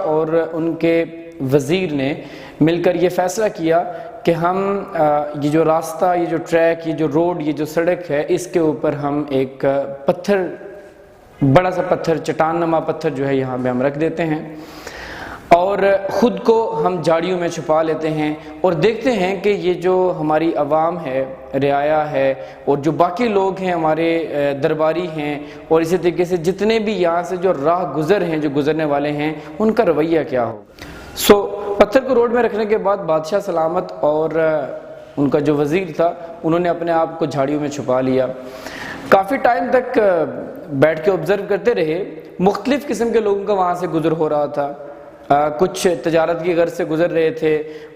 اور ان کے وزیر نے مل کر یہ فیصلہ کیا کہ ہم یہ جو راستہ، یہ جو ٹریک، یہ جو روڈ، یہ جو سڑک ہے، اس کے اوپر ہم ایک پتھر، بڑا سا پتھر، چٹان نما پتھر جو ہے یہاں پہ ہم رکھ دیتے ہیں اور خود کو ہم جھاڑیوں میں چھپا لیتے ہیں اور دیکھتے ہیں کہ یہ جو ہماری عوام ہے، رعایا ہے، اور جو باقی لوگ ہیں ہمارے درباری ہیں، اور اسی طریقے سے جتنے بھی یہاں سے جو راہ گزر ہیں، جو گزرنے والے ہیں، ان کا رویہ کیا ہوگا۔ پتھر کو روڈ میں رکھنے کے بعد بادشاہ سلامت اور ان کا جو وزیر تھا، انہوں نے اپنے آپ کو جھاڑیوں میں چھپا لیا۔ کافی ٹائم تک بیٹھ کے آبزرو کرتے رہے، مختلف قسم کے لوگوں کا وہاں سے گزر ہو رہا تھا۔ کچھ تجارت کی غرض سے گزر رہے تھے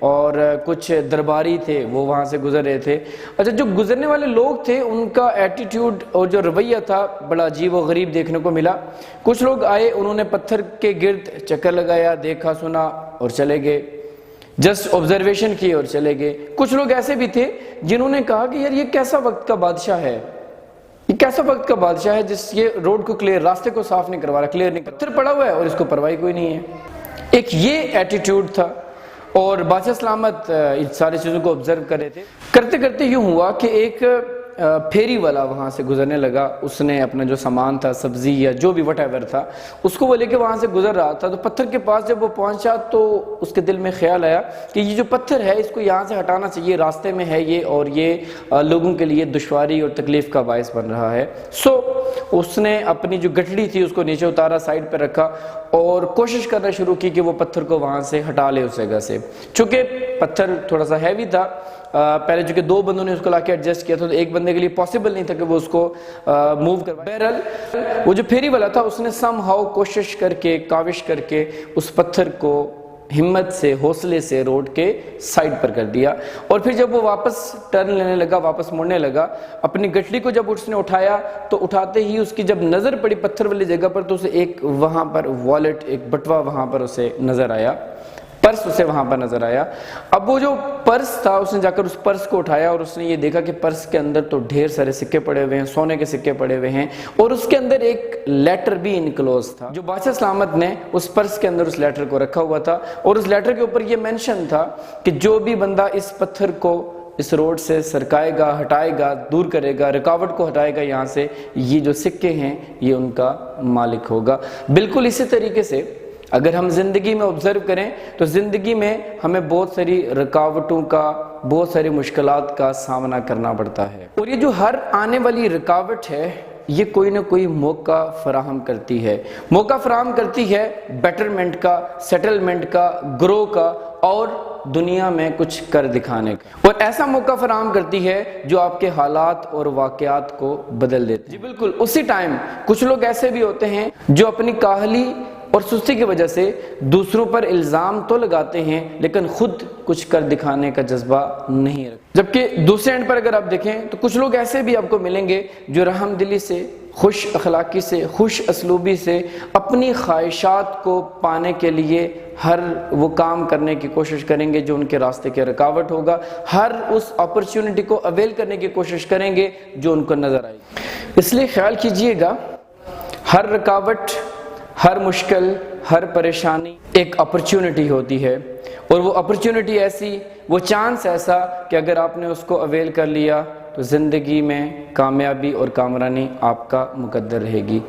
اور کچھ درباری تھے، وہ وہاں سے گزر رہے تھے۔ اچھا، جو گزرنے والے لوگ تھے ان کا ایٹیٹیوڈ اور جو رویہ تھا بڑا عجیب و غریب دیکھنے کو ملا۔ کچھ لوگ آئے، انہوں نے پتھر کے گرد چکر لگایا، دیکھا سنا اور چلے گئے، جسٹ آبزرویشن کی اور چلے گئے۔ کچھ لوگ ایسے بھی تھے جنہوں نے کہا کہ یار یہ کیسا وقت کا بادشاہ ہے، یہ کیسا وقت کا بادشاہ ہے جس یہ روڈ کو کلیئر، راستے کو صاف نہیں کروا رہا، کلیئر نہیں، پتھر پڑا ہوا ہے اور اس کو پرواہ کوئی نہیں ہے۔ ایک یہ ایٹیٹیوڈ تھا، اور بادشاہ سلامت ان ساری چیزوں کو آبزرو کر رہے تھے۔ کرتے کرتے یوں ہوا کہ ایک پھیری والا وہاں سے گزرنے لگا، اس نے اپنا جو سامان تھا، سبزی یا جو بھی وٹ ایور تھا، اس کو وہ لے کے وہاں سے گزر رہا تھا۔ تو پتھر کے پاس جب وہ پہنچا تو اس کے دل میں خیال آیا کہ یہ جو پتھر ہے اس کو یہاں سے ہٹانا چاہیے، راستے میں ہے یہ، اور یہ لوگوں کے لیے دشواری اور تکلیف کا باعث بن رہا ہے۔ اس نے اپنی جو گٹھڑی تھی اس کو نیچے اتارا، سائڈ پہ رکھا اور کوشش کرنا شروع کی کہ وہ پتھر کو وہاں سے ہٹا لے اس جگہ سے۔ چونکہ پتھر تھوڑا سا ہیوی تھا، پہلے چونکہ دو بندوں نے اس کو لا کے ایڈجسٹ کیا تھا، تو ایک بندے کے لیے پاسبل نہیں تھا کہ وہ اس کو موو کروائے۔ بہرحال وہ جو پھیری والا تھا اس نے سم ہاؤ کوشش کر کے، کاوش کر کے اس پتھر کو ہمت سے، حوصلے سے روڈ کے سائڈ پر کر دیا۔ اور پھر جب وہ واپس ٹرن لینے لگا، واپس مڑنے لگا، اپنی گٹھڑی کو جب اس نے اٹھایا تو اٹھاتے ہی اس کی جب نظر پڑی پتھر والی جگہ پر تو اسے ایک وہاں پر والیٹ، ایک بٹوا وہاں پر اسے نظر آیا، پرس اسے وہاں پر نظر آیا۔ اب وہ جو پرس تھا، اس نے جا کر اس پرس کو اٹھایا اور اس نے یہ دیکھا کہ پرس کے اندر تو ڈھیر سارے سکے پڑے ہوئے ہیں، سونے کے سکے پڑے ہوئے ہیں، اور اس کے اندر ایک لیٹر بھی انکلوز تھا۔ جو بادشاہ سلامت نے اس پرس کے اندر اس لیٹر کو رکھا ہوا تھا، اور اس لیٹر کے اوپر یہ مینشن تھا کہ جو بھی بندہ اس پتھر کو اس روڈ سے سرکائے گا، ہٹائے گا، دور کرے گا، رکاوٹ کو ہٹائے گا یہاں سے، یہ جو سکے ہیں یہ ان کا مالک ہوگا۔ بالکل اسی طریقے سے اگر ہم زندگی میں آبزرو کریں تو زندگی میں ہمیں بہت ساری رکاوٹوں کا، بہت ساری مشکلات کا سامنا کرنا پڑتا ہے، اور یہ جو ہر آنے والی رکاوٹ ہے یہ کوئی نہ کوئی موقع فراہم کرتی ہے، موقع فراہم کرتی ہے بیٹرمنٹ کا، سیٹلمنٹ کا، گرو کا، اور دنیا میں کچھ کر دکھانے کا، اور ایسا موقع فراہم کرتی ہے جو آپ کے حالات اور واقعات کو بدل دیتے ہیں۔ جی بالکل اسی ٹائم کچھ لوگ ایسے بھی ہوتے ہیں جو اپنی کاہلی اور سستی کی وجہ سے دوسروں پر الزام تو لگاتے ہیں لیکن خود کچھ کر دکھانے کا جذبہ نہیں رکھتے۔ جبکہ دوسرے اینڈ پر اگر آپ دیکھیں تو کچھ لوگ ایسے بھی آپ کو ملیں گے جو رحم دلی سے، خوش اخلاقی سے، خوش اسلوبی سے اپنی خواہشات کو پانے کے لیے ہر وہ کام کرنے کی کوشش کریں گے جو ان کے راستے کے رکاوٹ ہوگا، ہر اس اپرچونٹی کو اویل کرنے کی کوشش کریں گے جو ان کو نظر آئے گی۔ اس لیے خیال کیجئے گا، ہر رکاوٹ، ہر مشکل، ہر پریشانی ایک اپرچونٹی ہوتی ہے، اور وہ اپرچونٹی ایسی، وہ چانس ایسا کہ اگر آپ نے اس کو اویل کر لیا تو زندگی میں کامیابی اور کامرانی آپ کا مقدر رہے گی۔